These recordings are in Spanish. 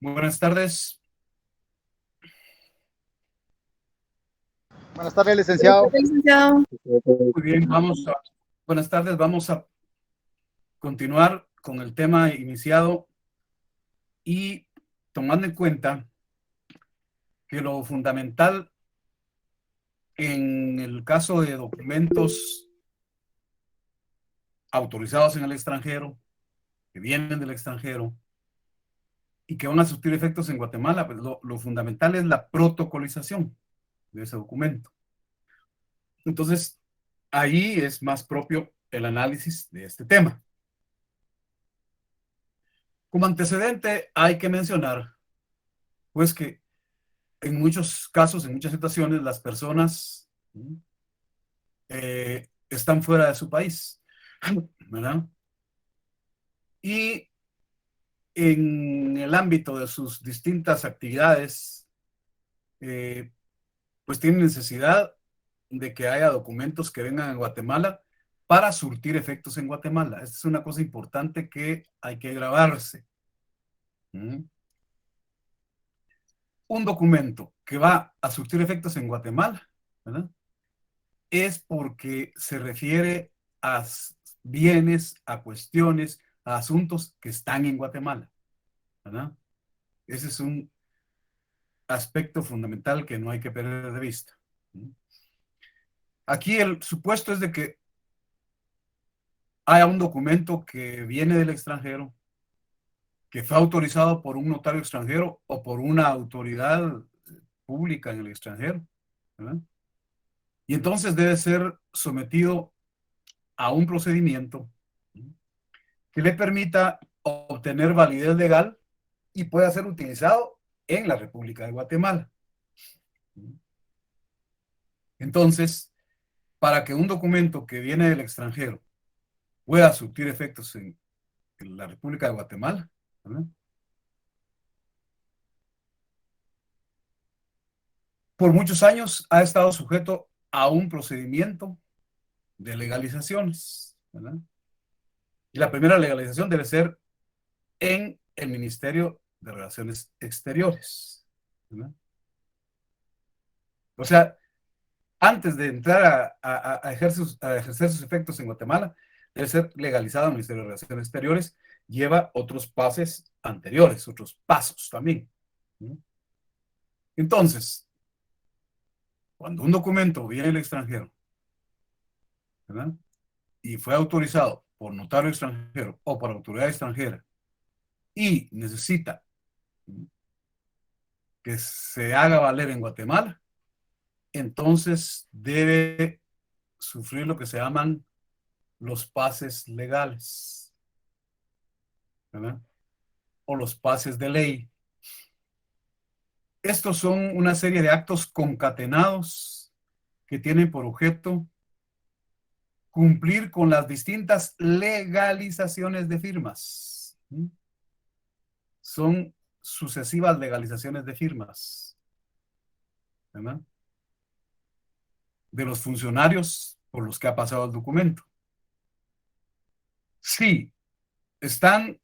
Buenas tardes. Buenas tardes, licenciado. Licenciado. Muy bien, buenas tardes. Vamos a continuar con el tema iniciado y tomando en cuenta que lo fundamental en el caso de documentos autorizados en el extranjero, que vienen del extranjero y que van a surtir efectos en Guatemala, pues lo fundamental es la protocolización de ese documento. Entonces, ahí es más propio el análisis de este tema. Como antecedente, hay que mencionar, pues, que en muchos casos, en muchas situaciones, las personas están fuera de su país, ¿verdad? Y en el ámbito de sus distintas actividades, eh, pues tienen necesidad de que haya documentos que vengan a Guatemala para surtir efectos en Guatemala. Esta es una cosa importante que hay que grabarse. Un documento que va a surtir efectos en Guatemala, ¿verdad? Es porque se refiere a bienes, a cuestiones, a asuntos que están en Guatemala, ¿verdad? Ese es un aspecto fundamental que no hay que perder de vista. Aquí el supuesto es de que haya un documento que viene del extranjero, que fue autorizado por un notario extranjero o por una autoridad pública en el extranjero, ¿verdad? Y entonces debe ser sometido a un procedimiento que le permita obtener validez legal y pueda ser utilizado en la República de Guatemala. Entonces, para que un documento que viene del extranjero pueda surtir efectos en la República de Guatemala, ¿verdad? Por muchos años ha estado sujeto a un procedimiento de legalizaciones, ¿verdad? Y la primera legalización debe ser en el Ministerio de Relaciones Exteriores, ¿verdad? O sea, antes de entrar a ejercer sus efectos en Guatemala, debe ser legalizado en el Ministerio de Relaciones Exteriores, lleva otros pasos anteriores, otros pasos también. Entonces, cuando un documento viene del extranjero, ¿verdad? Y fue autorizado por notario extranjero o por autoridad extranjera y necesita que se haga valer en Guatemala, entonces debe sufrir lo que se llaman los pases legales, ¿verdad? O los pases de ley. Estos son una serie de actos concatenados que tienen por objeto cumplir con las distintas legalizaciones de firmas. Son sucesivas legalizaciones de firmas, ¿verdad? De los funcionarios por los que ha pasado el documento. Si están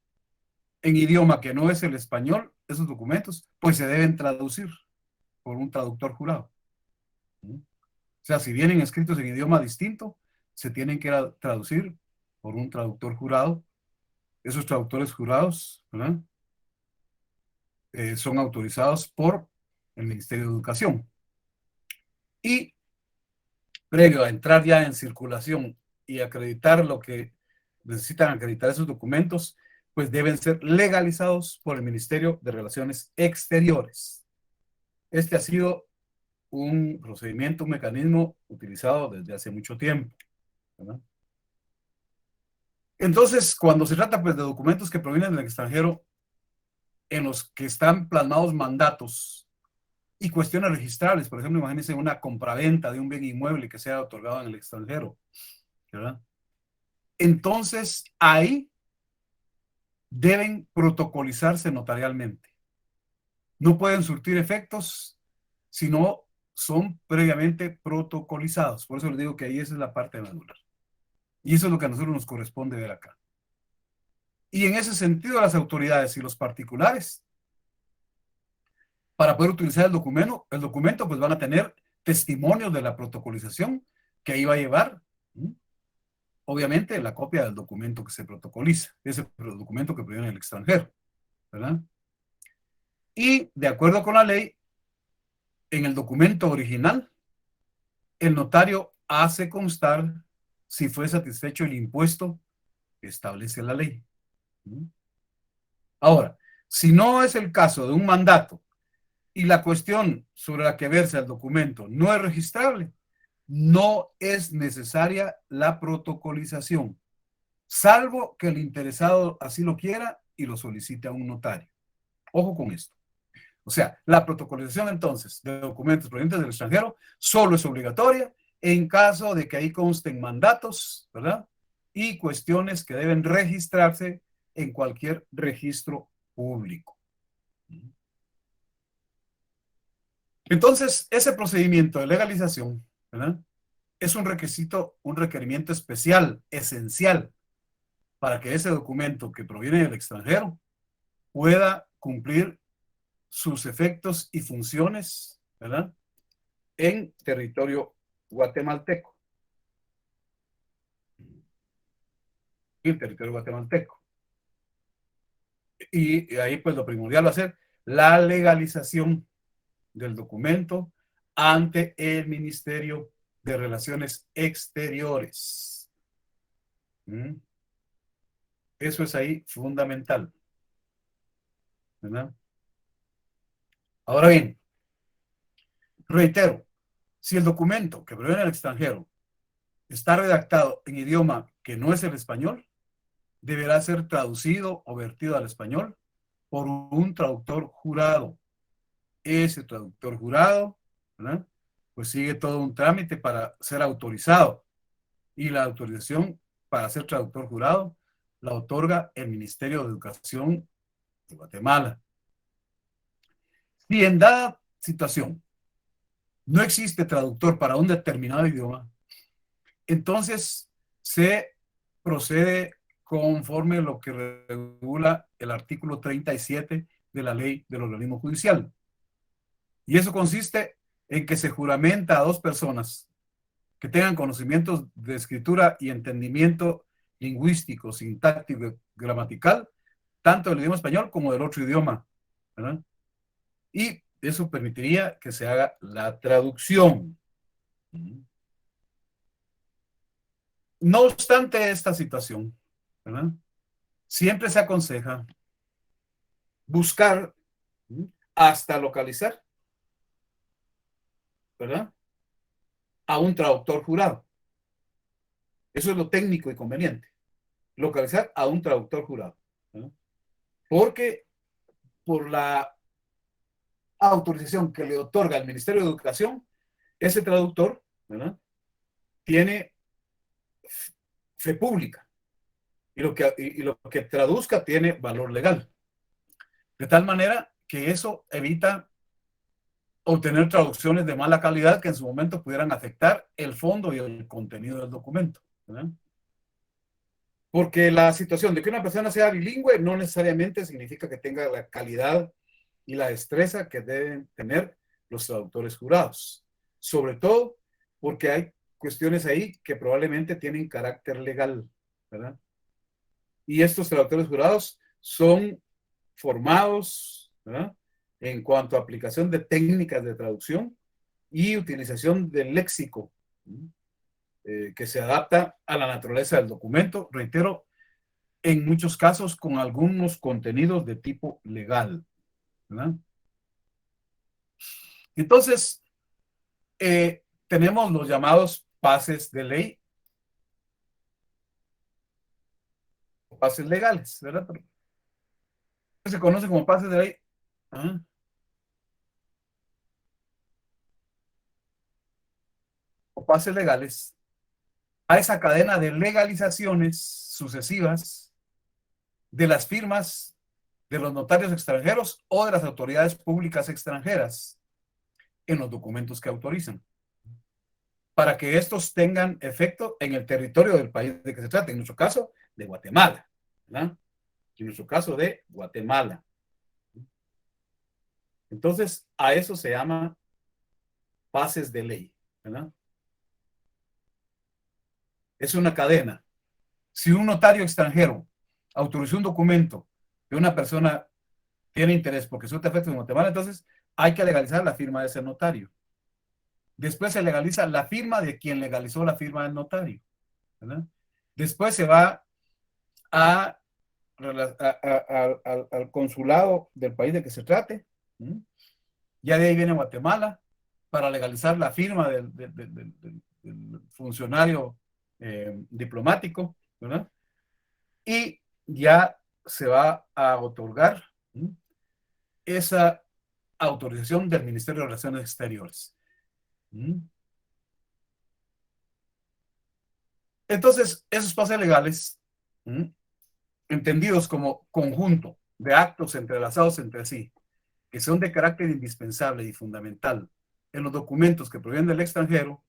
en idioma que no es el español, esos documentos, pues se deben traducir por un traductor jurado. O sea, si vienen escritos en idioma distinto, se tienen que traducir por un traductor jurado. Esos traductores jurados, ¿verdad? Son autorizados por el Ministerio de Educación. Y previo a entrar ya en circulación y acreditar lo que necesitan acreditar esos documentos, pues deben ser legalizados por el Ministerio de Relaciones Exteriores. Este ha sido un procedimiento, un mecanismo utilizado desde hace mucho tiempo, ¿verdad? Entonces, cuando se trata pues, de documentos que provienen del extranjero, en los que están plasmados mandatos y cuestiones registrables, por ejemplo, imagínense una compraventa de un bien inmueble que sea otorgado en el extranjero, ¿verdad? Entonces, ahí deben protocolizarse notarialmente. No pueden surtir efectos si no son previamente protocolizados. Por eso les digo que ahí esa es la parte medular. Y eso es lo que a nosotros nos corresponde ver acá. Y en ese sentido, las autoridades y los particulares para poder utilizar el documento pues van a tener testimonios de la protocolización que iba a llevar, obviamente, la copia del documento que se protocoliza, ese documento que proviene del extranjero, ¿verdad? Y de acuerdo con la ley, en el documento original, el notario hace constar si fue satisfecho el impuesto que establece la ley. Ahora, si no es el caso de un mandato y la cuestión sobre la que versa el documento no es registrable, no es necesaria la protocolización, salvo que el interesado así lo quiera y lo solicite a un notario. Ojo con esto. O sea, la protocolización entonces de documentos provenientes del extranjero solo es obligatoria en caso de que ahí consten mandatos, ¿verdad? Y cuestiones que deben registrarse en cualquier registro público. Entonces, ese procedimiento de legalización, ¿verdad? Es un requisito, un requerimiento especial, esencial, para que ese documento que proviene del extranjero pueda cumplir sus efectos y funciones, ¿verdad? En territorio guatemalteco. En territorio guatemalteco. Y ahí pues lo primordial va a ser la legalización del documento ante el Ministerio de Relaciones Exteriores. Eso es ahí fundamental, ¿verdad? Ahora bien, reitero, si el documento que proviene del extranjero está redactado en idioma que no es el español, deberá ser traducido o vertido al español por un traductor jurado. Ese traductor jurado, ¿verdad? Pues sigue todo un trámite para ser autorizado. Y la autorización para ser traductor jurado la otorga el Ministerio de Educación de Guatemala. Si en dada situación no existe traductor para un determinado idioma, entonces se procede conforme lo que regula el artículo 37 de la ley del organismo judicial. Y eso consiste en que se juramenta a dos personas que tengan conocimientos de escritura y entendimiento lingüístico, sintáctico, gramatical, tanto del idioma español como del otro idioma, ¿verdad? Y eso permitiría que se haga la traducción. No obstante esta situación, ¿verdad? Siempre se aconseja buscar hasta localizar, ¿verdad? A un traductor jurado. Eso es lo técnico y conveniente. Localizar a un traductor jurado, ¿verdad? Porque por la autorización que le otorga el Ministerio de Educación, ese traductor, ¿verdad? Tiene fe pública y lo que traduzca tiene valor legal. De tal manera que eso evita obtener traducciones de mala calidad que en su momento pudieran afectar el fondo y el contenido del documento, ¿verdad? Porque la situación de que una persona sea bilingüe no necesariamente significa que tenga la calidad y la destreza que deben tener los traductores jurados. Sobre todo porque hay cuestiones ahí que probablemente tienen carácter legal, ¿verdad? Y estos traductores jurados son formados, ¿verdad? En cuanto a aplicación de técnicas de traducción y utilización del léxico que se adapta a la naturaleza del documento, reitero, en muchos casos con algunos contenidos de tipo legal, ¿verdad? Entonces, tenemos los llamados pases de ley, pases legales, ¿verdad? Pero se conoce como pases de ley. ¿Ah? O pases legales a esa cadena de legalizaciones sucesivas de las firmas de los notarios extranjeros o de las autoridades públicas extranjeras en los documentos que autorizan, para que estos tengan efecto en el territorio del país de que se trate, en nuestro caso, de Guatemala, ¿verdad? En nuestro caso de Guatemala. Entonces, a eso se llama pases de ley, ¿verdad? Es una cadena. Si un notario extranjero autorizó un documento que una persona tiene interés porque surte efectos en Guatemala, entonces hay que legalizar la firma de ese notario. Después se legaliza la firma de quien legalizó la firma del notario, ¿verdad? Después se va a, al consulado del país de que se trate. ¿Mm? Ya de ahí viene Guatemala para legalizar la firma del funcionario diplomático, ¿verdad? Y ya se va a otorgar, ¿sí?, esa autorización del Ministerio de Relaciones Exteriores. ¿Sí? Entonces, esos pases legales, ¿sí?, entendidos como conjunto de actos entrelazados entre sí, que son de carácter indispensable y fundamental en los documentos que provienen del extranjero,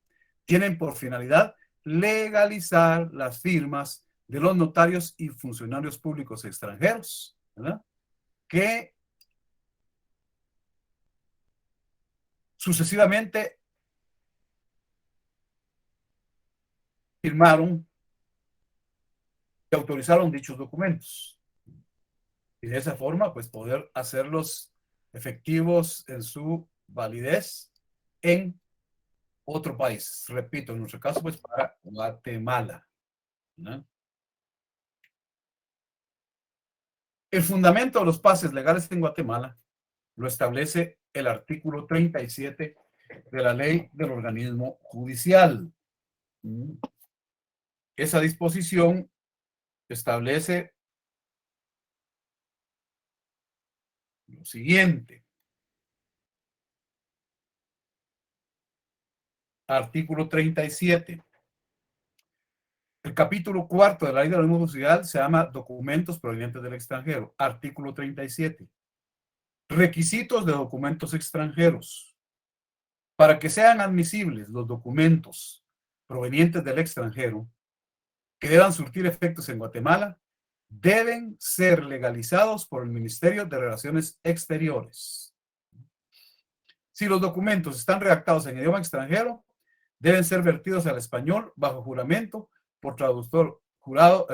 tienen por finalidad legalizar las firmas de los notarios y funcionarios públicos extranjeros, ¿verdad?, que sucesivamente firmaron y autorizaron dichos documentos. Y de esa forma, pues poder hacerlos efectivos en su validez en otro país. Repito, en nuestro caso, pues para Guatemala, ¿no? El fundamento de los pases legales en Guatemala lo establece el artículo 37 de la ley del organismo judicial. Esa disposición establece lo siguiente. Artículo 37. El capítulo cuarto de la ley del organismo judicial se llama documentos provenientes del extranjero. Artículo 37. Requisitos de documentos extranjeros. Para que sean admisibles los documentos provenientes del extranjero que deban surtir efectos en Guatemala, deben ser legalizados por el Ministerio de Relaciones Exteriores. Si los documentos están redactados en idioma extranjero, deben ser vertidos al español bajo juramento por traductor jurado,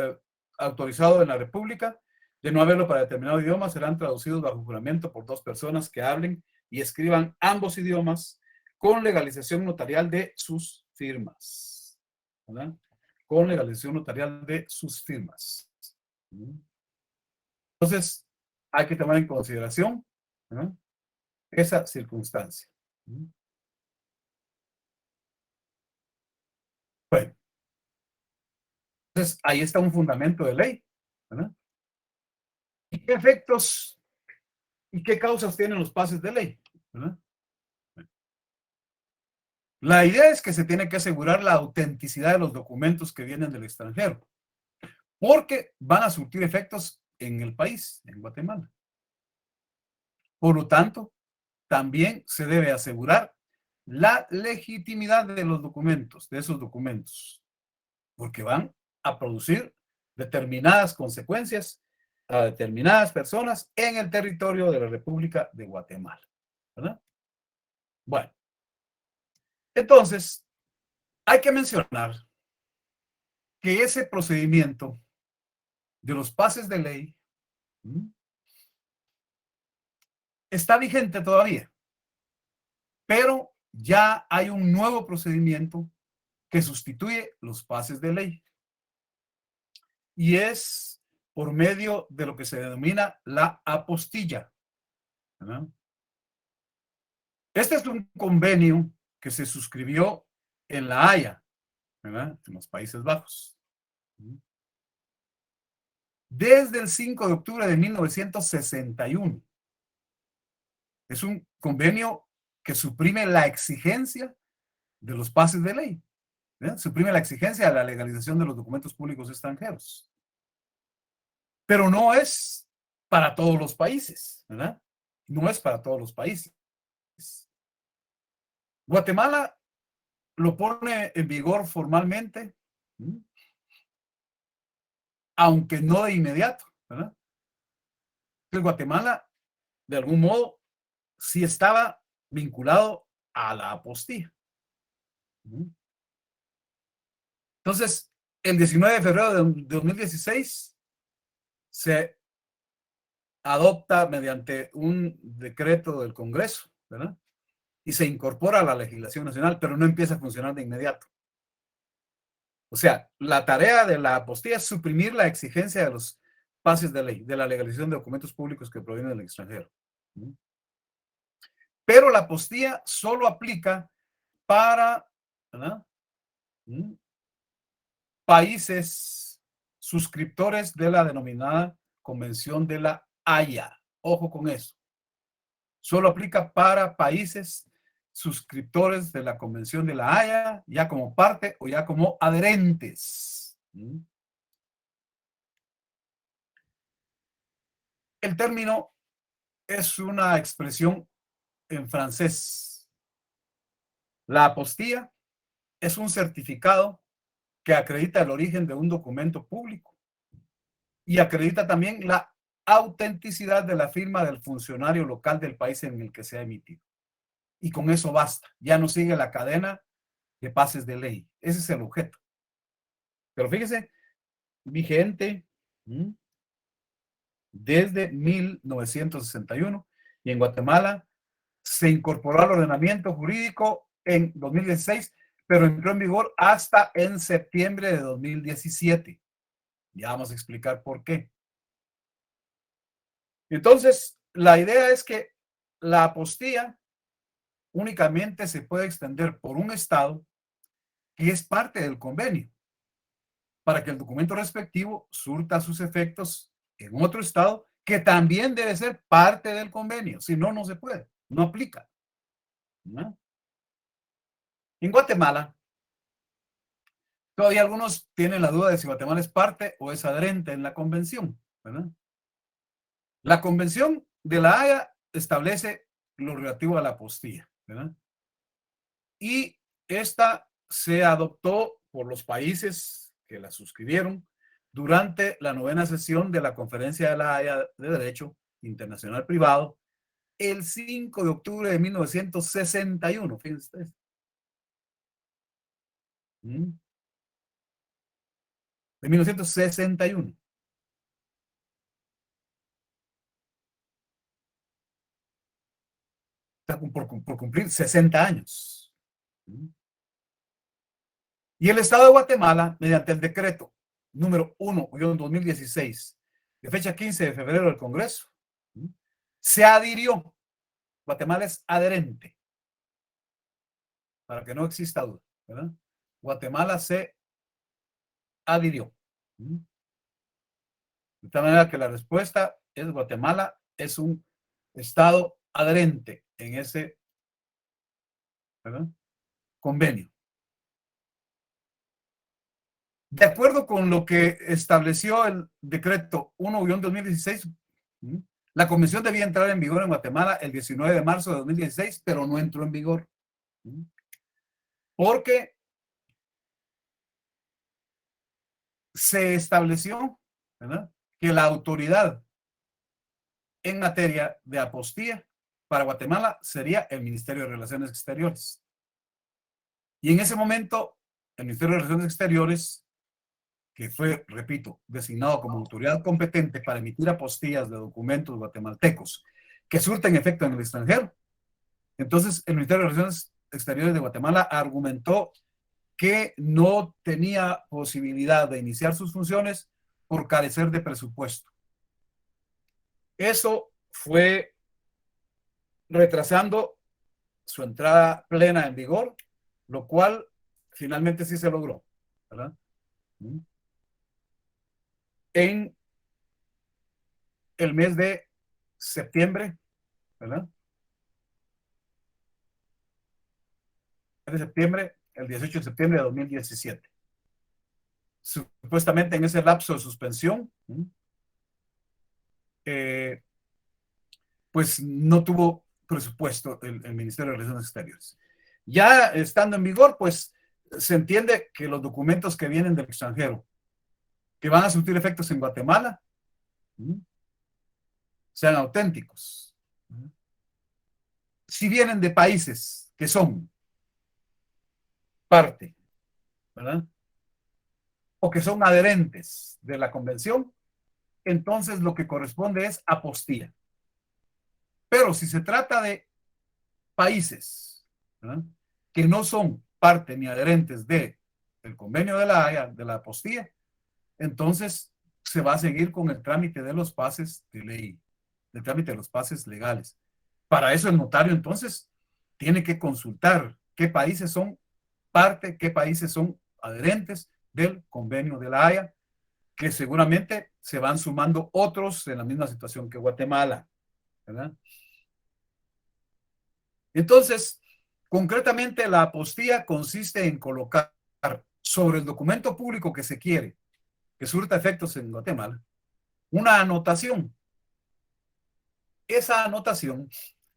autorizado en la República. De no haberlo para determinado idioma, serán traducidos bajo juramento por dos personas que hablen y escriban ambos idiomas con legalización notarial de sus firmas, ¿verdad? Con legalización notarial de sus firmas. Entonces, hay que tomar en consideración, ¿verdad?, esa circunstancia. Bueno, entonces ahí está un fundamento de ley, ¿verdad? ¿Y qué efectos y qué causas tienen los pases de ley? ¿Verdad? La idea es que se tiene que asegurar la autenticidad de los documentos que vienen del extranjero, porque van a surtir efectos en el país, en Guatemala. Por lo tanto, también se debe asegurar la legitimidad de los documentos, de esos documentos, porque van a producir determinadas consecuencias a determinadas personas en el territorio de la República de Guatemala, ¿verdad? Bueno, entonces, hay que mencionar que ese procedimiento de los pases de ley está vigente todavía, pero ya hay un nuevo procedimiento que sustituye los pases de ley y es por medio de lo que se denomina la apostilla, ¿verdad? Este es un convenio que se suscribió en La Haya, ¿verdad?, en los Países Bajos, desde el 5 de octubre de 1961. Es un convenio que suprime la exigencia de los pases de ley, ¿verdad? Suprime la exigencia de la legalización de los documentos públicos extranjeros. Pero no es para todos los países, ¿verdad? No es para todos los países. Guatemala lo pone en vigor formalmente, aunque no de inmediato, ¿verdad? Entonces, Guatemala, de algún modo, sí estaba vinculado a la apostilla. Entonces, el 19 de febrero de 2016 se adopta mediante un decreto del Congreso, ¿verdad? Y se incorpora a la legislación nacional, pero no empieza a funcionar de inmediato. O sea, la tarea de la apostilla es suprimir la exigencia de los pases de ley, de la legalización de documentos públicos que provienen del extranjero. Pero la apostilla solo aplica para, ¿verdad?, países suscriptores de la denominada Convención de la Haya. Ojo con eso. Solo aplica para países suscriptores de la Convención de la Haya, ya como parte o ya como adherentes. El término es una expresión en francés. La apostilla es un certificado que acredita el origen de un documento público y acredita también la autenticidad de la firma del funcionario local del país en el que se ha emitido. Y con eso basta. Ya no sigue la cadena de pases de ley. Ese es el objeto. Pero fíjese, vigente desde 1961 y en Guatemala se incorporó al ordenamiento jurídico en 2016, pero entró en vigor hasta en septiembre de 2017. Ya vamos a explicar por qué. Entonces, la idea es que la apostilla únicamente se puede extender por un estado que es parte del convenio, para que el documento respectivo surta sus efectos en otro estado que también debe ser parte del convenio. Si no, no se puede, no aplica, ¿no? En Guatemala, todavía algunos tienen la duda de si Guatemala es parte o es adherente en la convención, ¿verdad? La convención de la Haya establece lo relativo a la apostilla, ¿verdad? Y esta se adoptó por los países que la suscribieron durante la 9ª sesión de la Conferencia de la Haya de Derecho Internacional Privado el 5 de octubre de 1961. Fíjense ustedes. De 1961. Por cumplir 60 años. Y el Estado de Guatemala, mediante el decreto número 1/2016, de fecha 15 de febrero del Congreso, se adhirió. Guatemala es adherente, para que no exista duda, ¿verdad? Guatemala se adhirió. De tal manera que la respuesta es: Guatemala es un Estado adherente en ese, ¿verdad?, convenio. De acuerdo con lo que estableció el decreto 1/2016, la convención debía entrar en vigor en Guatemala el 19 de marzo de 2016, pero no entró en vigor. Porque se estableció, ¿verdad?, que la autoridad en materia de apostilla para Guatemala sería el Ministerio de Relaciones Exteriores. Y en ese momento, el Ministerio de Relaciones Exteriores, que fue, repito, designado como autoridad competente para emitir apostillas de documentos guatemaltecos que surten efecto en el extranjero, entonces el Ministerio de Relaciones Exteriores de Guatemala argumentó que no tenía posibilidad de iniciar sus funciones por carecer de presupuesto. Eso fue retrasando su entrada plena en vigor, lo cual finalmente sí se logró, ¿verdad? En el mes de septiembre, ¿verdad? De septiembre, el 18 de septiembre de 2017. Supuestamente en ese lapso de suspensión, pues no tuvo presupuesto el Ministerio de Relaciones Exteriores. Ya estando en vigor, pues se entiende que los documentos que vienen del extranjero, que van a surtir efectos en Guatemala, sean auténticos. si vienen de países que son parte, ¿verdad? O que son adherentes de la convención, entonces lo que corresponde es apostilla. Pero si se trata de países, ¿verdad?, que no son parte ni adherentes del convenio de la Haya, de la apostilla, entonces se va a seguir con el trámite de los pases de ley, el trámite de los pases legales. Para eso el notario entonces tiene que consultar qué países son parte, qué países son adherentes del convenio de la Haya, que seguramente se van sumando otros en la misma situación que Guatemala, ¿verdad? Entonces, concretamente la apostilla consiste en colocar sobre el documento público que se quiere, que surta efectos en Guatemala, una anotación. Esa anotación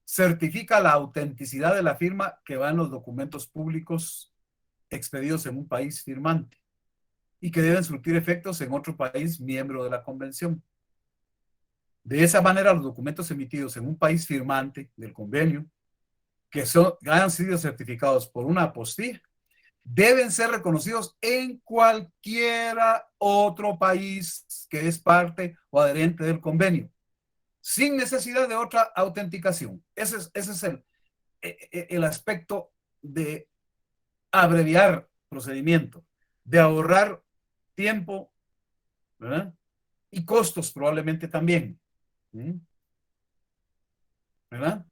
certifica la autenticidad de la firma que va en los documentos públicos expedidos en un país firmante y que deben surtir efectos en otro país miembro de la convención. De esa manera, los documentos emitidos en un país firmante del convenio, que hayan sido certificados por una apostilla, deben ser reconocidos en cualquier otro país que es parte o adherente del convenio, sin necesidad de otra autenticación. Ese es el aspecto de abreviar procedimiento, de ahorrar tiempo, ¿verdad?, y costos probablemente también, ¿verdad?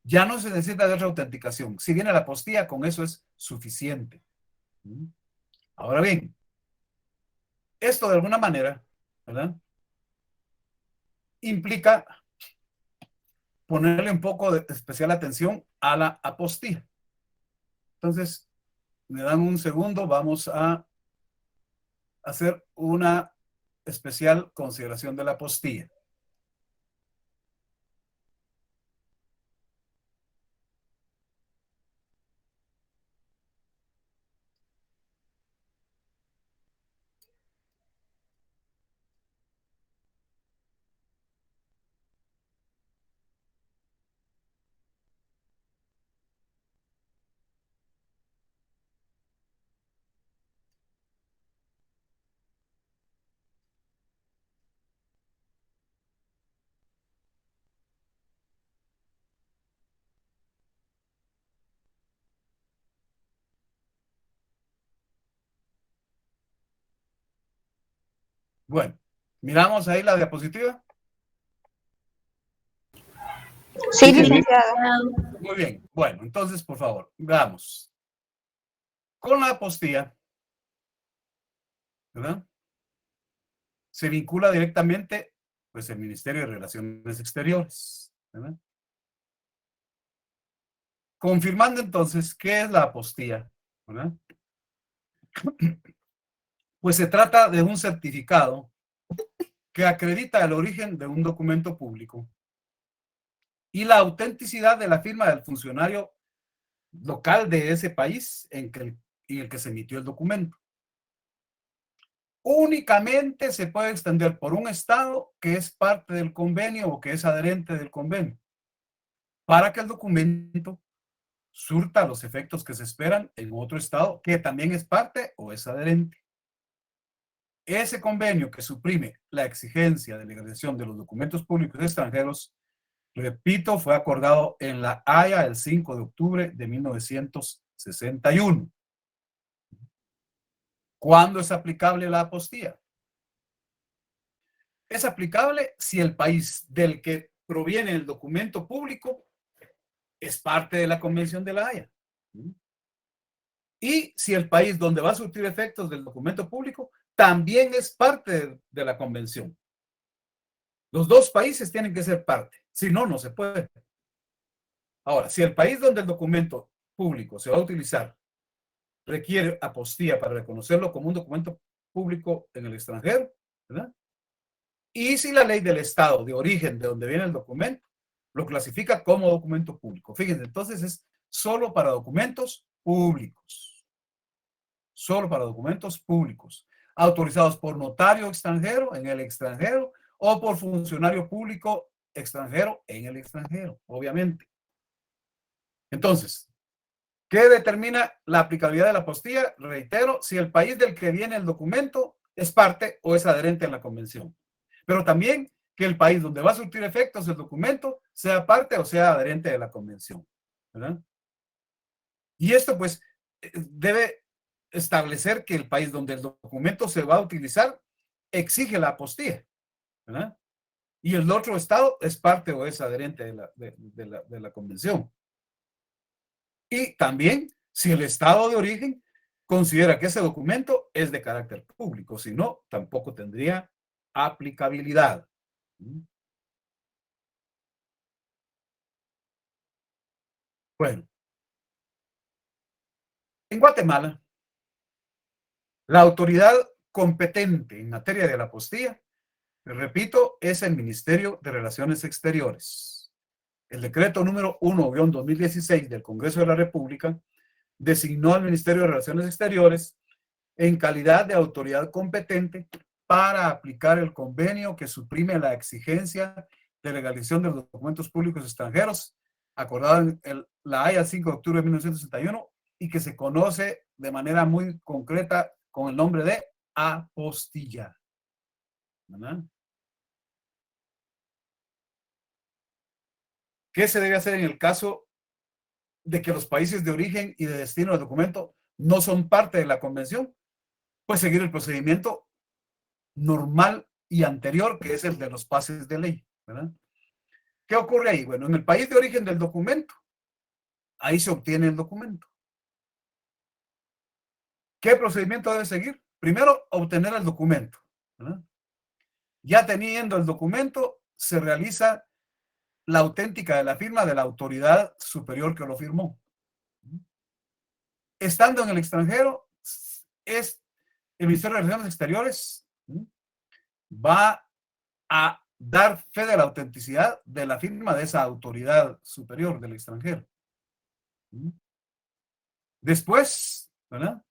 Ya no se necesita de otra autenticación. Si viene la apostilla, con eso es suficiente. Ahora bien, esto de alguna manera, ¿verdad?, implica ponerle un poco de especial atención a la apostilla. Entonces, me dan un segundo, vamos a hacer una especial consideración de la apostilla. Bueno, miramos ahí la diapositiva. Sí, Sí, licenciado. muy bien. Bueno, entonces, por favor, veamos. Con la apostilla, ¿verdad?, se vincula directamente, pues, el Ministerio de Relaciones Exteriores, ¿verdad? Confirmando entonces qué es la apostilla, ¿verdad? Pues se trata de un certificado que acredita el origen de un documento público y la autenticidad de la firma del funcionario local de ese país en el que se emitió el documento. Únicamente se puede extender por un estado que es parte del convenio o que es adherente del convenio, para que el documento surta los efectos que se esperan en otro estado que también es parte o es adherente. Ese convenio que suprime la exigencia de legalización de los documentos públicos extranjeros, repito, fue acordado en La Haya el 5 de octubre de 1961. ¿Cuándo es aplicable la apostilla? Es aplicable si el país del que proviene el documento público es parte de la Convención de La Haya. Y si el país donde va a surtir efectos del documento público también es parte de la convención. Los dos países tienen que ser parte, si no, no se puede. Ahora, si el país donde el documento público se va a utilizar requiere apostilla para reconocerlo como un documento público en el extranjero, ¿verdad?, y si la ley del estado de origen de donde viene el documento lo clasifica como documento público. Fíjense, entonces es solo para documentos públicos. Solo para documentos públicos, autorizados por notario extranjero en el extranjero o por funcionario público extranjero en el extranjero, obviamente. Entonces, ¿qué determina la aplicabilidad de la apostilla? Reitero, si el país del que viene el documento es parte o es adherente a la convención. Pero también que el país donde va a surtir efectos el documento sea parte o sea adherente de la convención, ¿verdad? Y esto pues debe establecer que el país donde el documento se va a utilizar exige la apostilla, ¿verdad? Y el otro estado es parte o es adherente de la convención. Y también si el estado de origen considera que ese documento es de carácter público, si no, tampoco tendría aplicabilidad. Bueno, en Guatemala, la autoridad competente en materia de la apostilla, repito, es el Ministerio de Relaciones Exteriores. El decreto número 1-2016 del Congreso de la República designó al Ministerio de Relaciones Exteriores en calidad de autoridad competente para aplicar el convenio que suprime la exigencia de legalización de los documentos públicos extranjeros, acordado en la Haya 5 de octubre de 1961 y que se conoce de manera muy concreta con el nombre de apostilla. ¿Verdad? ¿Qué se debe hacer en el caso de que los países de origen y de destino del documento no son parte de la convención? Pues seguir el procedimiento normal y anterior, que es el de los pases de ley, ¿verdad? ¿Qué ocurre ahí? Bueno, en el país de origen del documento, ahí se obtiene el documento. ¿Qué procedimiento debe seguir? Primero, obtener el documento, ¿verdad? Ya teniendo el documento, se realiza la auténtica de la firma de la autoridad superior que lo firmó. Estando en el extranjero, es el Ministerio de Relaciones Exteriores va a dar fe de la autenticidad de la firma de esa autoridad superior del extranjero. Después, ¿verdad?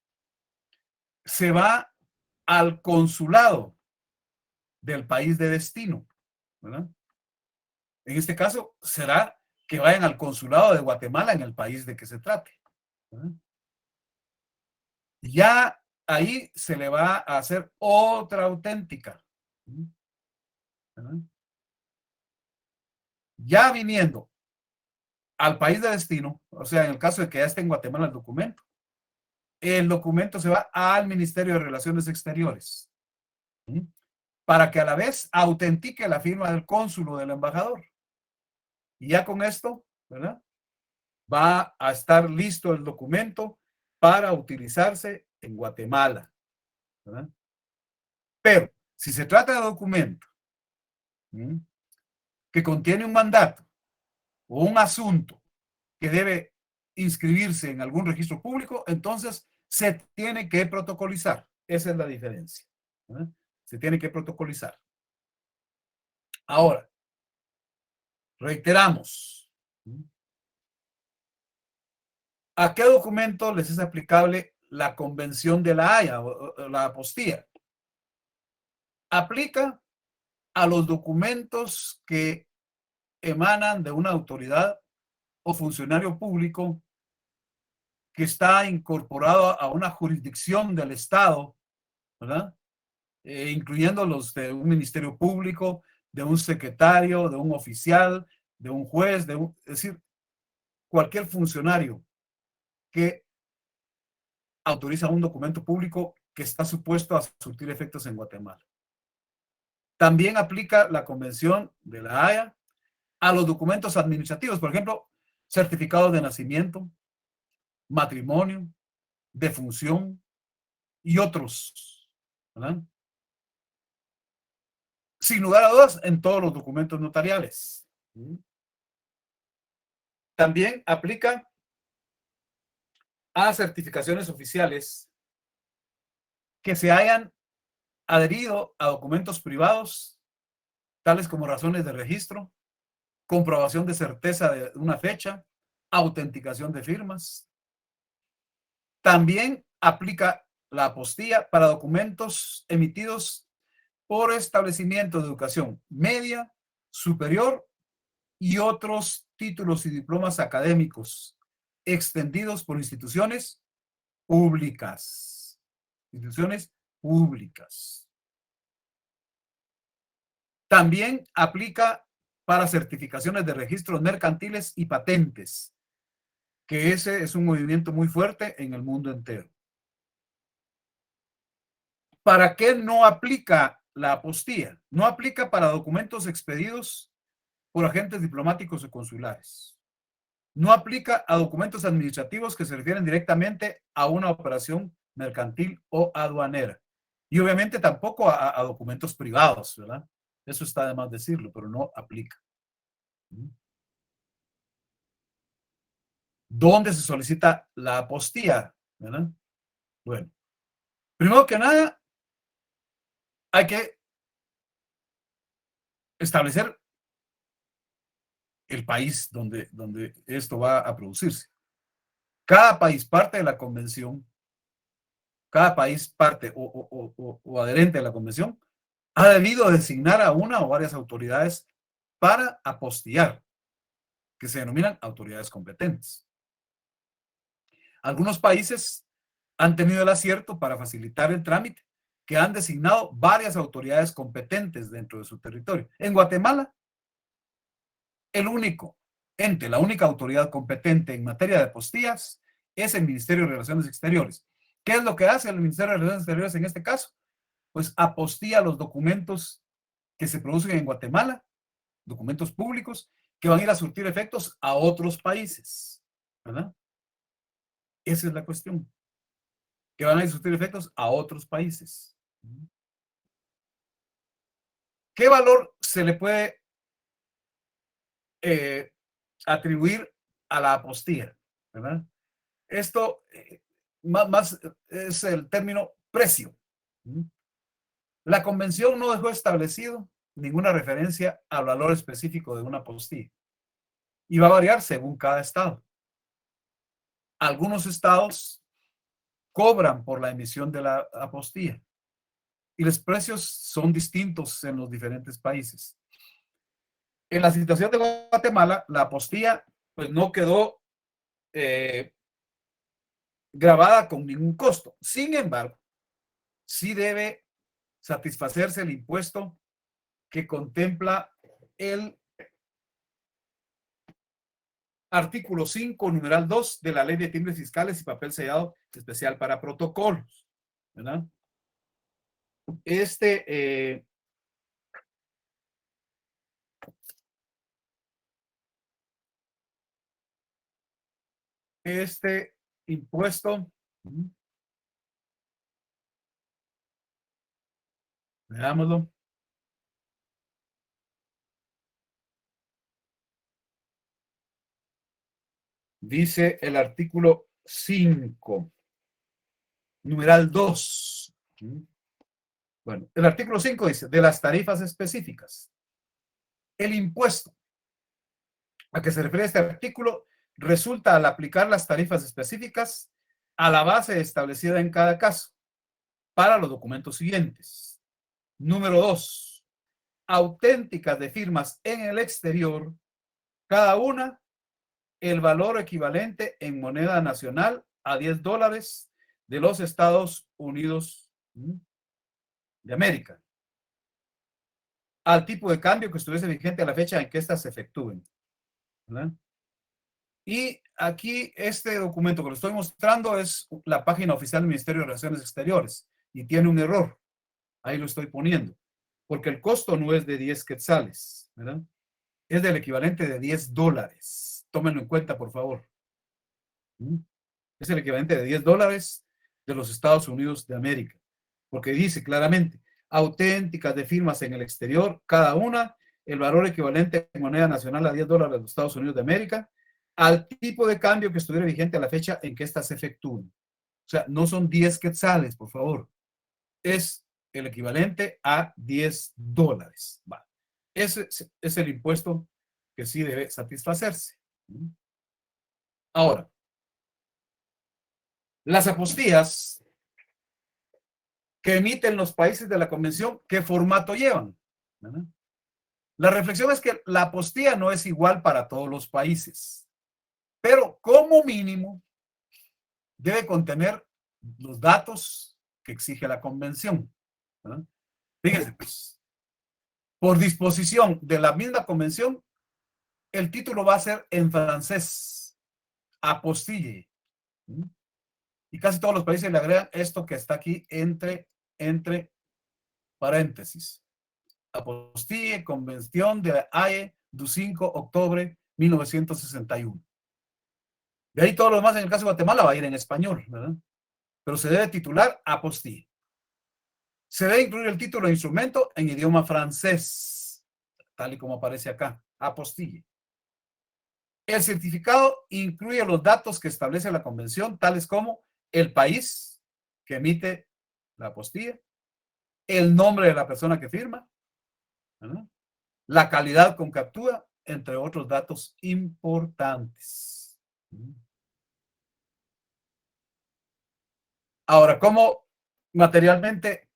Se va al consulado del país de destino, ¿verdad? En este caso, será que vayan al consulado de Guatemala en el país de que se trate, ¿verdad? Ya ahí se le va a hacer otra auténtica, ¿verdad? Ya viniendo al país de destino, o sea, en el caso de que ya esté en Guatemala el documento se va al Ministerio de Relaciones Exteriores, ¿sí? Para que a la vez autentique la firma del cónsul o del embajador. Y ya con esto, ¿verdad? Va a estar listo el documento para utilizarse en Guatemala, ¿verdad? Pero si se trata de documento que contiene un mandato o un asunto que debe inscribirse en algún registro público, entonces se tiene que protocolizar. Esa es la diferencia, ¿verdad? Se tiene que protocolizar. Ahora, reiteramos, ¿a qué documento les es aplicable la Convención de la Haya o la apostilla? Aplica a los documentos que emanan de una autoridad o funcionario público que está incorporado a una jurisdicción del Estado, ¿verdad? Incluyendo los de un ministerio público, de un secretario, de un oficial, de un juez, es decir, cualquier funcionario que autoriza un documento público que está supuesto a surtir efectos en Guatemala. También aplica la Convención de la Haya a los documentos administrativos, por ejemplo, certificados de nacimiento, matrimonio, defunción y otros, ¿verdad? Sin lugar a dudas, en todos los documentos notariales. También aplica a certificaciones oficiales que se hayan adherido a documentos privados, tales como razones de registro, comprobación de certeza de una fecha, autenticación de firmas. También aplica la apostilla para documentos emitidos por establecimientos de educación media, superior y otros títulos y diplomas académicos extendidos por instituciones públicas. Instituciones públicas. También aplica para certificaciones de registros mercantiles y patentes, que ese es un movimiento muy fuerte en el mundo entero. ¿Para qué no aplica la apostilla? No aplica para documentos expedidos por agentes diplomáticos o consulares. No aplica a documentos administrativos que se refieren directamente a una operación mercantil o aduanera. Y obviamente tampoco a documentos privados, ¿verdad? Eso está de más decirlo, pero no aplica. ¿Dónde se solicita la apostilla? ¿Verdad? Bueno, primero que nada, hay que establecer el país donde esto va a producirse. Cada país parte de la convención, cada país parte o adherente a la convención, ha debido designar a una o varias autoridades para apostillar, que se denominan autoridades competentes. Algunos países han tenido el acierto para facilitar el trámite, que han designado varias autoridades competentes dentro de su territorio. En Guatemala, el único ente, la única autoridad competente en materia de apostillas es el Ministerio de Relaciones Exteriores. ¿Qué es lo que hace el Ministerio de Relaciones Exteriores en este caso? Pues apostilla los documentos que se producen en Guatemala, documentos públicos, que van a ir a surtir efectos a otros países, ¿verdad? Esa es la cuestión. Que van a surtir efectos a otros países. ¿Qué valor se le puede atribuir a la apostilla? ¿Verdad? Esto más es el término precio. La convención no dejó establecido ninguna referencia al valor específico de una apostilla y va a variar según cada estado. Algunos estados cobran por la emisión de la apostilla y los precios son distintos en los diferentes países. En la situación de Guatemala, la apostilla pues no quedó grabada con ningún costo. Sin embargo, sí debe satisfacerse el impuesto que contempla el artículo 5, numeral 2 de la Ley de Timbres Fiscales y Papel Sellado Especial para Protocolos, ¿verdad? Este impuesto, veámoslo, dice el artículo 5, numeral 2. Bueno, el artículo 5 dice, de las tarifas específicas. El impuesto a que se refiere este artículo resulta al aplicar las tarifas específicas a la base establecida en cada caso para los documentos siguientes. Número 2. Auténticas de firmas en el exterior, cada una el valor equivalente en moneda nacional a $10 de los Estados Unidos de América, al tipo de cambio que estuviese vigente a la fecha en que éstas se efectúen, ¿verdad? Y aquí este documento que lo estoy mostrando es la página oficial del Ministerio de Relaciones Exteriores y tiene un error. Ahí lo estoy poniendo. Porque el costo no es de 10 quetzales, ¿verdad? Es del equivalente de $10. Tómenlo en cuenta, por favor. Es el equivalente de $10 de los Estados Unidos de América. Porque dice claramente, auténticas de firmas en el exterior, cada una, el valor equivalente en moneda nacional a $10 de los Estados Unidos de América, al tipo de cambio que estuviera vigente a la fecha en que éstas se efectúen. O sea, no son 10 quetzales, por favor. Es el equivalente a $10. Vale. Ese es el impuesto que sí debe satisfacerse. Ahora, las apostillas que emiten los países de la convención, ¿qué formato llevan? ¿Verdad? La reflexión es que la apostilla no es igual para todos los países, pero como mínimo debe contener los datos que exige la convención, ¿verdad? Fíjense, pues, por disposición de la misma convención, el título va a ser en francés, apostille. Y casi todos los países le agregan esto que está aquí entre paréntesis. Apostille, Convención de Haye du 5 de octubre 1961. De ahí todo lo demás en el caso de Guatemala va a ir en español, ¿verdad? Pero se debe titular apostille. Se debe incluir el título de instrumento en idioma francés, tal y como aparece acá, apostille. El certificado incluye los datos que establece la convención, tales como el país que emite la apostilla, el nombre de la persona que firma, ¿verdad? La calidad con captura, entre otros datos importantes. Ahora, ¿cómo materialmente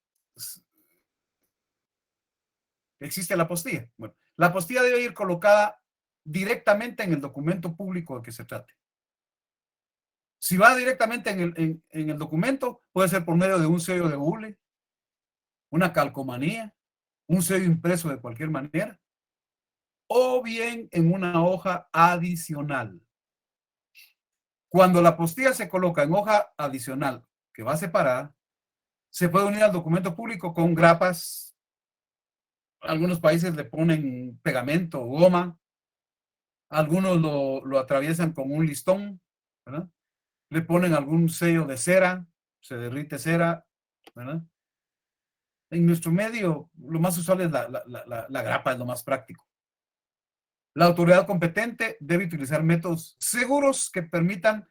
existe la apostilla? Bueno, la apostilla debe ir colocada directamente en el documento público de que se trate. Si va directamente en el documento, puede ser por medio de un sello de hule, una calcomanía, un sello impreso de cualquier manera, o bien en una hoja adicional. Cuando la apostilla se coloca en hoja adicional que va separada, se puede unir al documento público con grapas. Algunos países le ponen pegamento o goma, algunos lo atraviesan con un listón, ¿verdad? Le ponen algún sello de cera, se derrite cera, ¿verdad? En nuestro medio, lo más usual es la grapa, es lo más práctico. La autoridad competente debe utilizar métodos seguros que permitan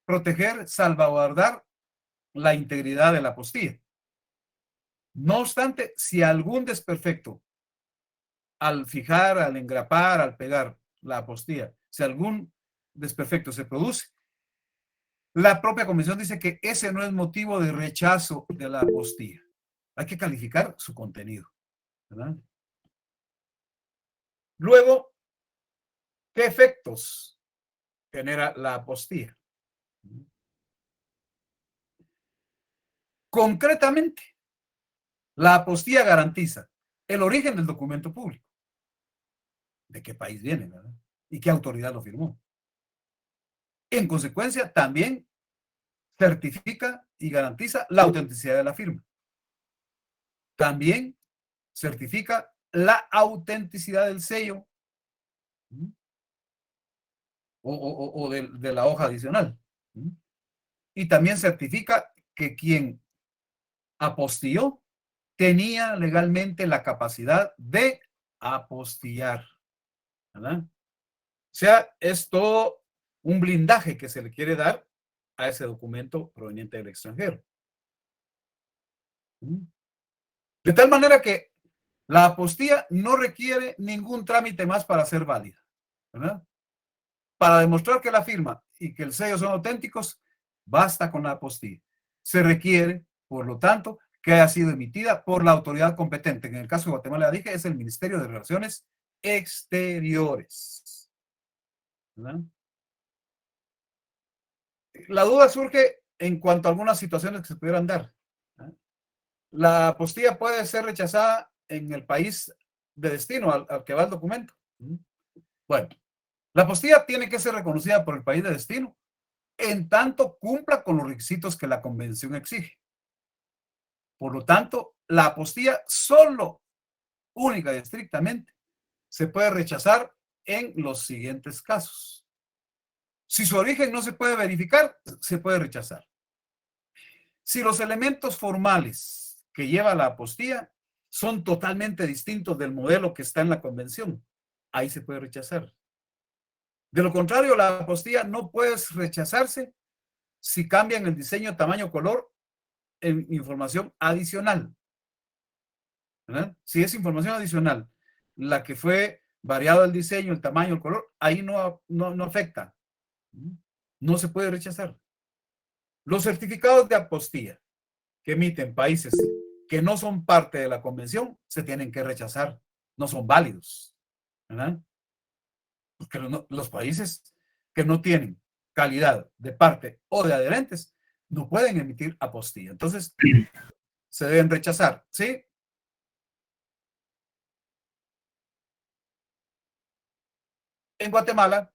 proteger, salvaguardar la integridad de la apostilla. No obstante, si algún desperfecto al fijar, al engrapar, al pegar la apostilla, si algún desperfecto se produce, la propia convención dice que ese no es motivo de rechazo de la apostilla. Hay que calificar su contenido, ¿verdad? Luego, ¿qué efectos genera la apostilla? Concretamente, la apostilla garantiza el origen del documento público, de qué país viene, ¿verdad? Y qué autoridad lo firmó. En consecuencia, también certifica y garantiza la autenticidad de la firma. También certifica la autenticidad del sello o de la hoja adicional. Y también certifica que quien apostilló tenía legalmente la capacidad de apostillar, ¿verdad? O sea, es todo un blindaje que se le quiere dar a ese documento proveniente del extranjero. De tal manera que la apostilla no requiere ningún trámite más para ser válida, ¿verdad? Para demostrar que la firma y que el sello son auténticos, basta con la apostilla. Se requiere, por lo tanto, que haya sido emitida por la autoridad competente. En el caso de Guatemala, ya dije, es el Ministerio de Relaciones Exteriores, ¿verdad? La duda surge en cuanto a algunas situaciones que se pudieran dar, ¿verdad? La apostilla puede ser rechazada en el país de destino al que va el documento. Bueno, la apostilla tiene que ser reconocida por el país de destino en tanto cumpla con los requisitos que la convención exige. Por lo tanto, la apostilla solo, única y estrictamente, se puede rechazar en los siguientes casos. Si su origen no se puede verificar, se puede rechazar. Si los elementos formales que lleva la apostilla son totalmente distintos del modelo que está en la convención, ahí se puede rechazar. De lo contrario, la apostilla no puede rechazarse si cambian el diseño, tamaño, color en información adicional, ¿verdad? Si es información adicional la que fue variado el diseño, el tamaño, el color, ahí no afecta. No se puede rechazar. Los certificados de apostilla que emiten países que no son parte de la convención se tienen que rechazar no son válidos, ¿verdad? Porque los países que no tienen calidad de parte o de adherentes no pueden emitir apostilla. Entonces, se deben rechazar, ¿sí? En Guatemala,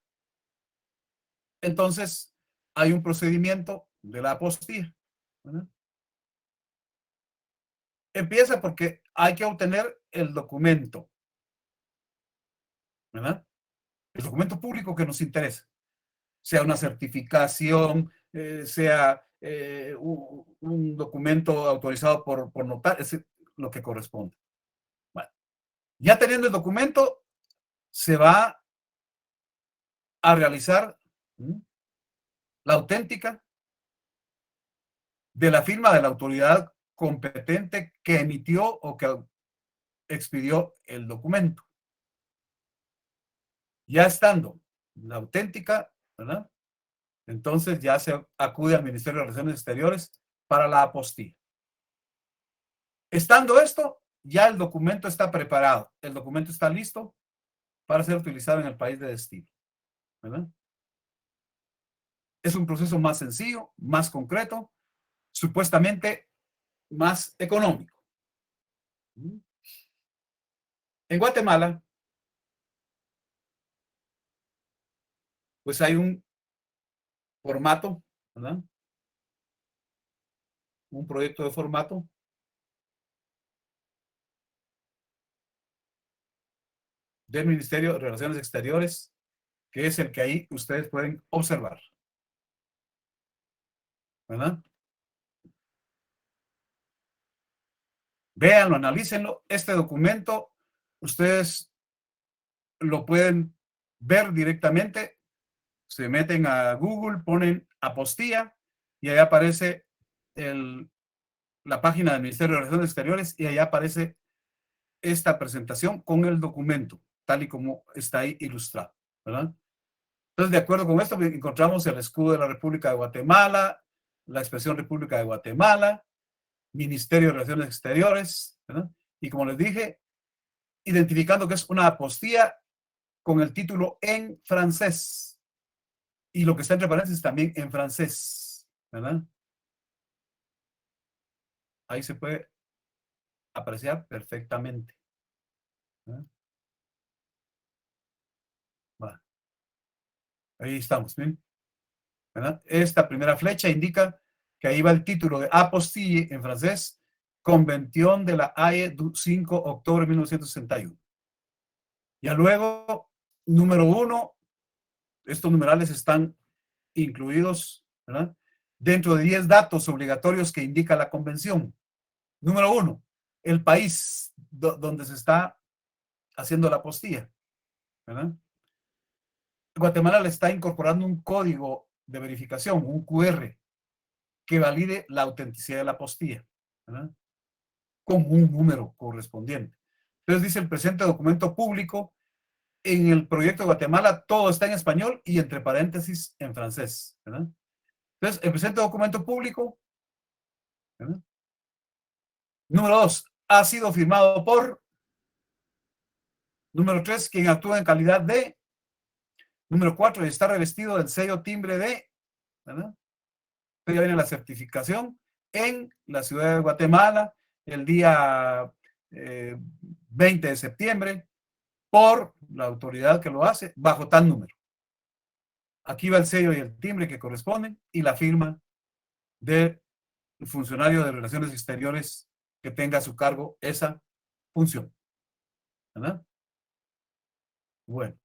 entonces, hay un procedimiento de la apostilla, ¿verdad? Empieza porque hay que obtener el documento, ¿verdad? El documento público que nos interesa, sea una certificación, sea un documento autorizado por notario, es lo que corresponde. Bueno, ya teniendo el documento, se va a realizar la auténtica de la firma de la autoridad competente que emitió o que expidió el documento. Ya estando la auténtica, ¿verdad? Entonces ya se acude al Ministerio de Relaciones Exteriores para la apostilla. Estando esto, ya el documento está preparado, el documento está listo para ser utilizado en el país de destino, ¿verdad? Es un proceso más sencillo, más concreto, supuestamente más económico. En Guatemala, pues hay un formato, ¿verdad? Un proyecto de formato del Ministerio de Relaciones Exteriores, que es el que ahí ustedes pueden observar, ¿verdad? Véanlo, analícenlo. Este documento ustedes lo pueden ver directamente. Se meten a Google, ponen apostilla y ahí aparece la página del Ministerio de Relaciones Exteriores y ahí aparece esta presentación con el documento, tal y como está ahí ilustrado, ¿verdad? Entonces, de acuerdo con esto, encontramos el escudo de la República de Guatemala, la expresión República de Guatemala, Ministerio de Relaciones Exteriores, ¿verdad? Y como les dije, identificando que es una apostilla con el título en francés y lo que está entre paréntesis también en francés, ¿verdad? Ahí se puede apreciar perfectamente, ¿verdad? Bueno, ahí estamos, ¿bien? ¿Verdad? Esta primera flecha indica que ahí va el título de apostille en francés, Convención de la Haye du 5 de octubre de 1961. Ya luego, número 1, estos numerales están incluidos, ¿verdad?, dentro de 10 datos obligatorios que indica la convención. Número 1, el país donde se está haciendo la apostilla, ¿verdad? Guatemala le está incorporando un código de verificación, un QR, que valide la autenticidad de la apostilla, ¿verdad?, con un número correspondiente. Entonces dice el presente documento público, en el proyecto de Guatemala todo está en español y entre paréntesis en francés, ¿verdad? Entonces, el presente documento público, ¿verdad?, número 2, ha sido firmado por, número 3, quien actúa en calidad de, número 4, está revestido del sello timbre de, ¿verdad? Ya viene la certificación en la ciudad de Guatemala el día 20 de septiembre por la autoridad que lo hace bajo tal número. Aquí va el sello y el timbre que corresponden y la firma del funcionario de Relaciones Exteriores que tenga a su cargo esa función, ¿verdad? Bueno,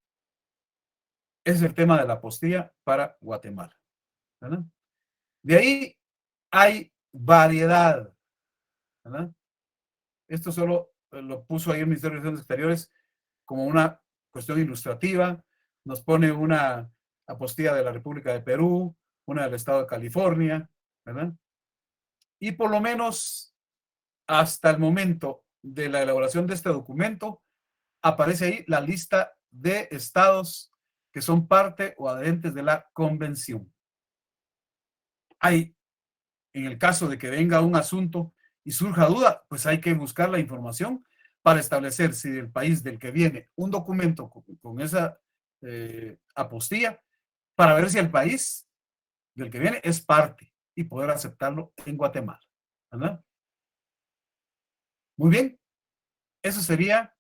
ese es el tema de la apostilla para Guatemala, ¿verdad? De ahí hay variedad, ¿verdad? Esto solo lo puso ahí el Ministerio de Relaciones Exteriores como una cuestión ilustrativa. Nos pone una apostilla de la República de Perú, una del Estado de California, ¿verdad? Y por lo menos hasta el momento de la elaboración de este documento, aparece ahí la lista de estados que son parte o adherentes de la convención. Hay, en el caso de que venga un asunto y surja duda, pues hay que buscar la información para establecer si del país del que viene un documento con esa apostilla, para ver si el país del que viene es parte y poder aceptarlo en Guatemala, ¿verdad? Muy bien, eso sería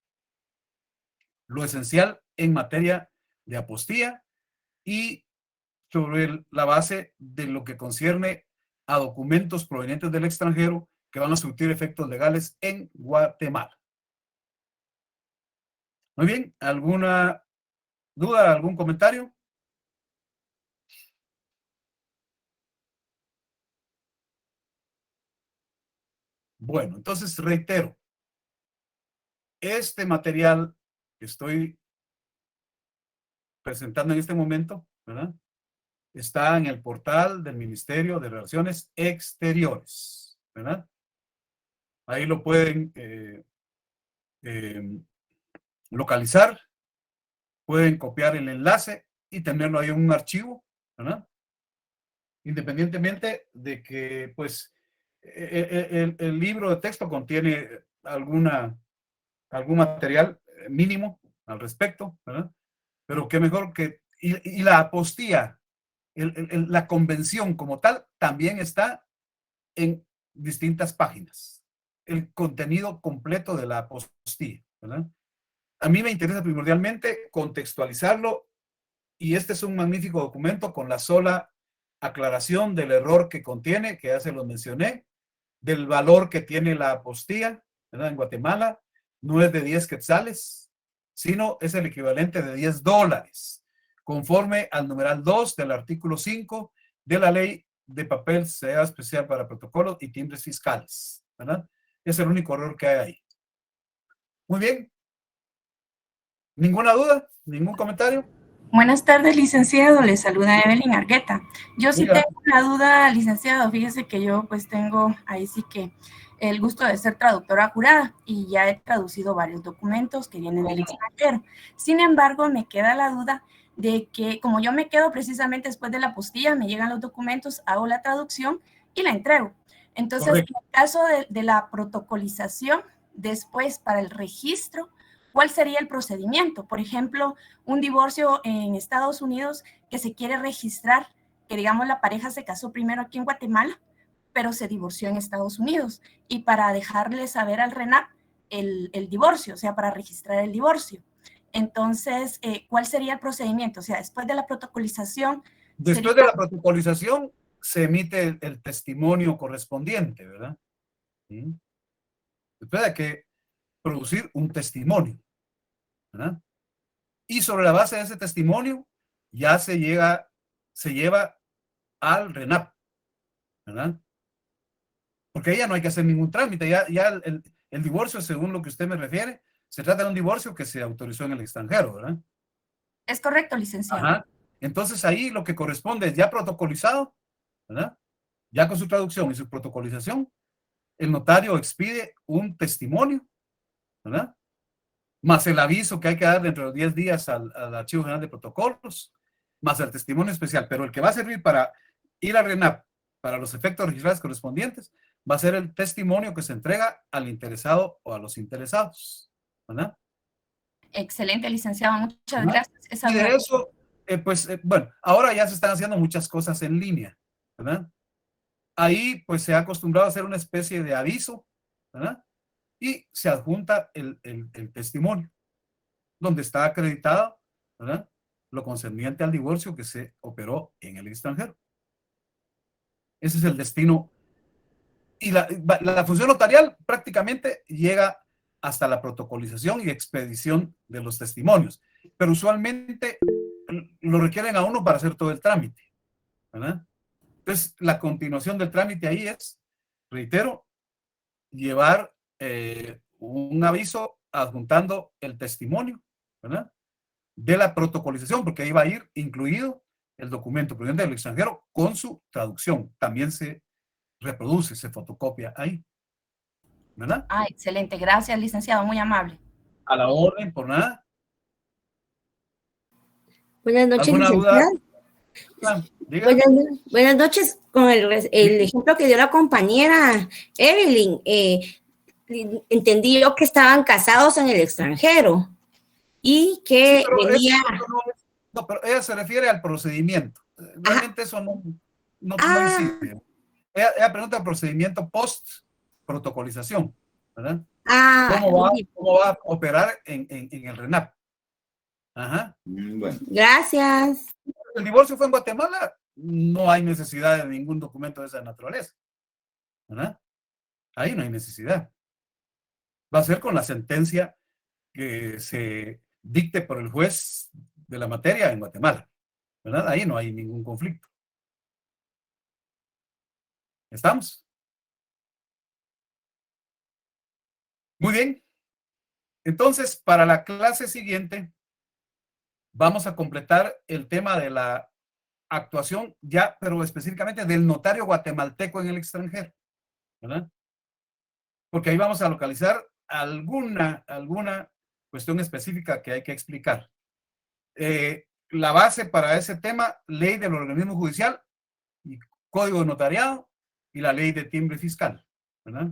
lo esencial en materia de apostilla y sobre la base de lo que concierne a documentos provenientes del extranjero que van a surtir efectos legales en Guatemala. Muy bien, ¿alguna duda, algún comentario? Bueno, entonces reitero, este material que estoy presentando en este momento, ¿verdad? Está en el portal del Ministerio de Relaciones Exteriores, ¿verdad? Ahí lo pueden localizar, pueden copiar el enlace y tenerlo ahí en un archivo, ¿verdad? Independientemente de que, pues, el libro de texto contiene algún material mínimo al respecto, ¿verdad? Pero qué mejor que, y la apostilla, la convención como tal, también está en distintas páginas. El contenido completo de la apostilla, ¿verdad? A mí me interesa primordialmente contextualizarlo y este es un magnífico documento con la sola aclaración del error que contiene, que ya se lo mencioné, del valor que tiene la apostilla, ¿verdad? En Guatemala no es de 10 quetzales, sino es el equivalente de $10, conforme al numeral 2 del artículo 5 de la ley de papel sea especial para protocolos y timbres fiscales, ¿verdad? Es el único error que hay ahí. Muy bien. ¿Ninguna duda? ¿Ningún comentario? Buenas tardes, licenciado. Le saluda Evelyn Argueta. Yo sí Diga. tengo una duda, licenciado. Fíjese que yo pues tengo ahí sí que el gusto de ser traductora jurada y ya he traducido varios documentos que vienen del extranjero. Sin embargo, me queda la duda de que como yo me quedo precisamente después de la apostilla, me llegan los documentos, hago la traducción y la entrego. Entonces, correcto. En el caso de la protocolización, después para el registro, ¿cuál sería el procedimiento? Por ejemplo, un divorcio en Estados Unidos que se quiere registrar, que digamos la pareja se casó primero aquí en Guatemala, pero se divorció en Estados Unidos. Y para dejarle saber al RENAP el divorcio, o sea, para registrar el divorcio. Entonces, ¿cuál sería el procedimiento? O sea, después de la protocolización. Después de la protocolización se emite el testimonio correspondiente, ¿verdad? ¿Sí? Después hay que producir un testimonio, ¿verdad? Y sobre la base de ese testimonio ya se lleva al RENAP, ¿verdad? Porque ahí ya no hay que hacer ningún trámite, ya el divorcio, según lo que usted me refiere, se trata de un divorcio que se autorizó en el extranjero, ¿verdad? Es correcto, licenciado. Ajá. Entonces ahí lo que corresponde es ya protocolizado, ¿verdad? Ya con su traducción y su protocolización, el notario expide un testimonio, ¿verdad? Más el aviso que hay que dar dentro de los 10 días al Archivo General de Protocolos, más el testimonio especial, pero el que va a servir para ir al RENAP, para los efectos registrales correspondientes, va a ser el testimonio que se entrega al interesado o a los interesados, ¿verdad? Excelente, licenciado, muchas gracias. Y de eso, bueno, ahora ya se están haciendo muchas cosas en línea, ¿verdad? Ahí, pues, se ha acostumbrado a hacer una especie de aviso, ¿verdad? Y se adjunta el testimonio, donde está acreditado, ¿verdad?, lo concerniente al divorcio que se operó en el extranjero. Ese es el destino. Y la función notarial prácticamente llega hasta la protocolización y expedición de los testimonios, pero usualmente lo requieren a uno para hacer todo el trámite, ¿verdad? Entonces, la continuación del trámite ahí es, reitero, llevar un aviso adjuntando el testimonio, ¿verdad?, de la protocolización, porque ahí va a ir incluido el documento proveniente del extranjero con su traducción. También se reproduce, se fotocopia ahí, ¿verdad? Ah, excelente. Gracias, licenciado. Muy amable. A la orden, por nada. Buenas noches, ¿Alguna duda? Buenas noches. Con el ejemplo que dio la compañera Evelyn, entendí yo que estaban casados en el extranjero y que venía... No, pero ella se refiere al procedimiento. Realmente eso no incide. Ella pregunta el procedimiento post-protocolización, ¿verdad? ¿Cómo va a operar en el RENAP? Ajá. Bueno. Gracias. El divorcio fue en Guatemala, no hay necesidad de ningún documento de esa naturaleza, ¿verdad? Ahí no hay necesidad. Va a ser con la sentencia que se dicte por el juez de la materia en Guatemala, ¿verdad? Ahí no hay ningún conflicto. ¿Estamos? Muy bien. Entonces, para la clase siguiente, vamos a completar el tema de la actuación ya, pero específicamente del notario guatemalteco en el extranjero, ¿verdad? Porque ahí vamos a localizar alguna cuestión específica que hay que explicar. La base para ese tema, ley del organismo judicial y código de notariado y la ley de timbre fiscal, ¿verdad?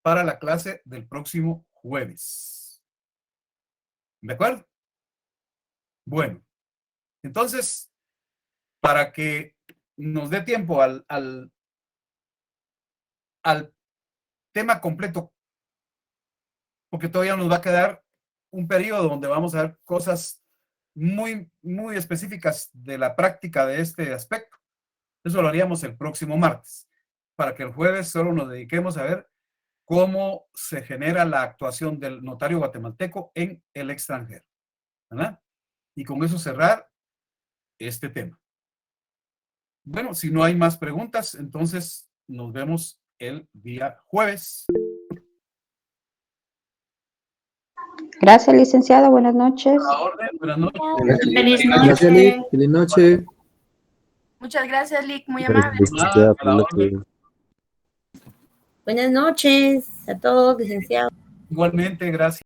Para la clase del próximo jueves. ¿De acuerdo? Bueno, entonces, para que nos dé tiempo al tema completo, porque todavía nos va a quedar un periodo donde vamos a ver cosas muy específicas de la práctica de este aspecto. Eso lo haríamos el próximo martes, para que el jueves solo nos dediquemos a ver cómo se genera la actuación del notario guatemalteco en el extranjero, ¿verdad? Y con eso cerrar este tema. Bueno, si no hay más preguntas, entonces nos vemos el día jueves. Gracias, licenciado. Buenas noches. A orden, buenas noches. Feliz noche. Gracias, Lick. Feliz noche. Muchas gracias, Lick. Muy amable. Buenas noches a todos, licenciado. Igualmente, gracias.